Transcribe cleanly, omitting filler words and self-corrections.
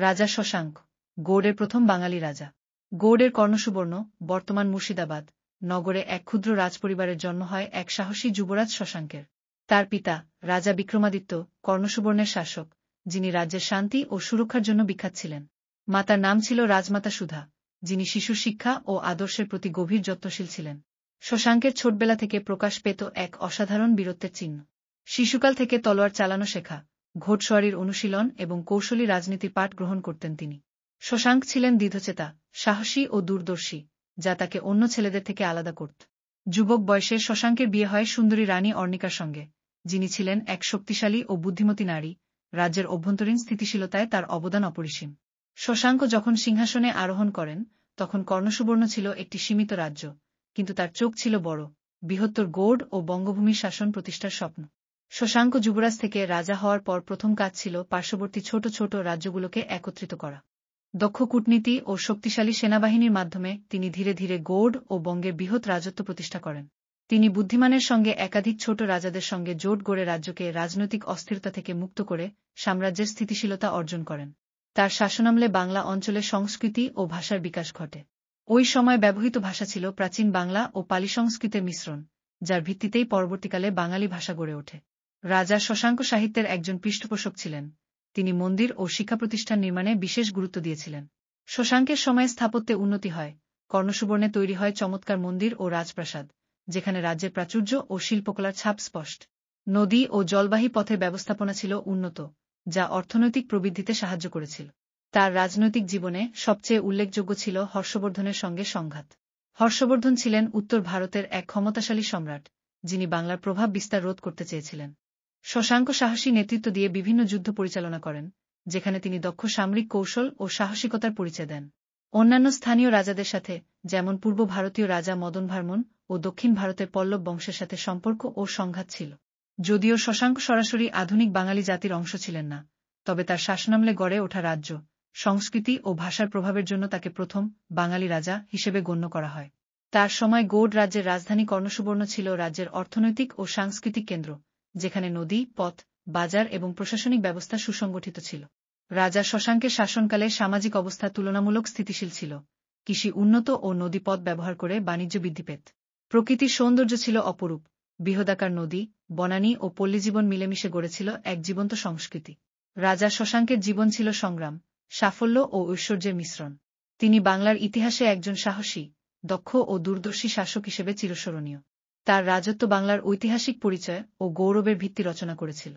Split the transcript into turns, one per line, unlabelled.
রাজা শশাঙ্ক, গৌড়ের প্রথম বাঙালি রাজা। গৌড়ের কর্ণসুবর্ণ, বর্তমান মুর্শিদাবাদ নগরে এক ক্ষুদ্র রাজপরিবারের জন্ম হয় এক সাহসী যুবরাজ শশাঙ্কের। তার পিতা রাজা বিক্রমাদিত্য কর্ণসুবর্ণের শাসক, যিনি রাজ্যের শান্তি ও সুরক্ষার জন্য বিখ্যাত ছিলেন। মাতার নাম ছিল রাজমাতা সুধা, যিনি শিশুর শিক্ষা ও আদর্শের প্রতি গভীর যত্নশীল ছিলেন। শশাঙ্কের ছোটবেলা থেকে প্রকাশ পেত এক অসাধারণ বীরত্বের চিহ্ন। শিশুকাল থেকে তলোয়ার চালানো শেখা, ঘোড়সওয়ারির অনুশীলন এবং কৌশলী রাজনীতির পাঠ গ্রহণ করতেন তিনি। শশাঙ্ক ছিলেন দৃঢ়চেতা, সাহসী ও দূরদর্শী, যা তাকে অন্য ছেলেদের থেকে আলাদা করত। যুবক বয়সে শশাঙ্কের বিয়ে হয় সুন্দরী রানী অর্ণিকার সঙ্গে, যিনি ছিলেন এক শক্তিশালী ও বুদ্ধিমতী নারী। রাজ্যের অভ্যন্তরীণ স্থিতিশীলতায় তার অবদান অপরিসীম। শশাঙ্ক যখন সিংহাসনে আরোহণ করেন, তখন কর্ণসুবর্ণ ছিল একটি সীমিত রাজ্য, কিন্তু তার চোখ ছিল বড়, বৃহত্তর গৌড় ও বঙ্গভূমির শাসন প্রতিষ্ঠার স্বপ্ন। শশাঙ্ক যুবরাজ থেকে রাজা হওয়ার পর প্রথম কাজ ছিল পার্শ্ববর্তী ছোট ছোট রাজ্যগুলোকে একত্রিত করা। দক্ষ কূটনীতি ও শক্তিশালী সেনাবাহিনীর মাধ্যমে তিনি ধীরে ধীরে গৌড় ও বঙ্গের বৃহৎ রাজত্ব প্রতিষ্ঠা করেন। তিনি বুদ্ধিমানের সঙ্গে একাধিক ছোট রাজাদের সঙ্গে জোট গড়ে রাজ্যকে রাজনৈতিক অস্থিরতা থেকে মুক্ত করে সাম্রাজ্যের স্থিতিশীলতা অর্জন করেন। তার শাসনামলে বাংলা অঞ্চলে সংস্কৃতি ও ভাষার বিকাশ ঘটে। ওই সময় ব্যবহৃত ভাষা ছিল প্রাচীন বাংলা ও পালি সংস্কৃতের মিশ্রণ, যার ভিত্তিতেই পরবর্তীকালে বাঙালি ভাষা গড়ে ওঠে। রাজা শশাঙ্ক সাহিত্যের একজন পৃষ্ঠপোষক ছিলেন। তিনি মন্দির ও শিক্ষা প্রতিষ্ঠান নির্মাণে বিশেষ গুরুত্ব দিয়েছিলেন। শশাঙ্কের সময়ে স্থাপত্যে উন্নতি হয়। কর্ণসুবর্ণে তৈরি হয় চমৎকার মন্দির ও রাজপ্রাসাদ, যেখানে রাজ্যের প্রাচুর্য ও শিল্পকলার ছাপ স্পষ্ট। নদী ও জলবাহী পথের ব্যবস্থাপনা ছিল উন্নত, যা অর্থনৈতিক প্রবৃদ্ধিতে সাহায্য করেছিল। তার রাজনৈতিক জীবনে সবচেয়ে উল্লেখযোগ্য ছিল হর্ষবর্ধনের সঙ্গে সংঘাত। হর্ষবর্ধন ছিলেন উত্তর ভারতের এক ক্ষমতাশালী সম্রাট, যিনি বাংলার প্রভাব বিস্তার রোধ করতে চেয়েছিলেন। শশাঙ্ক সাহসী নেতৃত্ব দিয়ে বিভিন্ন যুদ্ধ পরিচালনা করেন, যেখানে তিনি দক্ষ সামরিক কৌশল ও সাহসিকতার পরিচয় দেন। অন্যান্য স্থানীয় রাজাদের সাথে, যেমন পূর্ব ভারতীয় রাজা মদনভার্মন ও দক্ষিণ ভারতের পল্লব বংশের সাথে সম্পর্ক ও সংঘাত ছিল। যদিও শশাঙ্ক সরাসরি আধুনিক বাঙালি জাতির অংশ ছিলেন না, তবে তার শাসনামলে গড়ে ওঠা রাজ্য, সংস্কৃতি ও ভাষার প্রভাবের জন্য তাকে প্রথম বাঙালি রাজা হিসেবে গণ্য করা হয়। তার সময় গৌড় রাজ্যের রাজধানী কর্ণসুবর্ণ ছিল রাজ্যের অর্থনৈতিক ও সাংস্কৃতিক কেন্দ্র, যেখানে নদী, পথ, বাজার এবং প্রশাসনিক ব্যবস্থা সুসংগঠিত ছিল। রাজা শশাঙ্কের শাসনকালে সামাজিক অবস্থা তুলনামূলক স্থিতিশীল ছিল। কৃষি উন্নত ও নদীপথ ব্যবহার করে বাণিজ্য বৃদ্ধি পেত। প্রকৃতির সৌন্দর্য ছিল অপরূপ। বৃহদাকার নদী, বনানী ও পল্লীজীবন মিলেমিশে গড়েছিল এক জীবন্ত সংস্কৃতি। রাজা শশাঙ্কের জীবন ছিল সংগ্রাম, সাফল্য ও ঐশ্বর্যের মিশ্রণ। তিনি বাংলার ইতিহাসে একজন সাহসী, দক্ষ ও দূরদর্শী শাসক হিসেবে চিরস্মরণীয়। তার রাজত্ব বাংলার ঐতিহাসিক পরিচয় ও গৌরবের ভিত্তি রচনা করেছিল।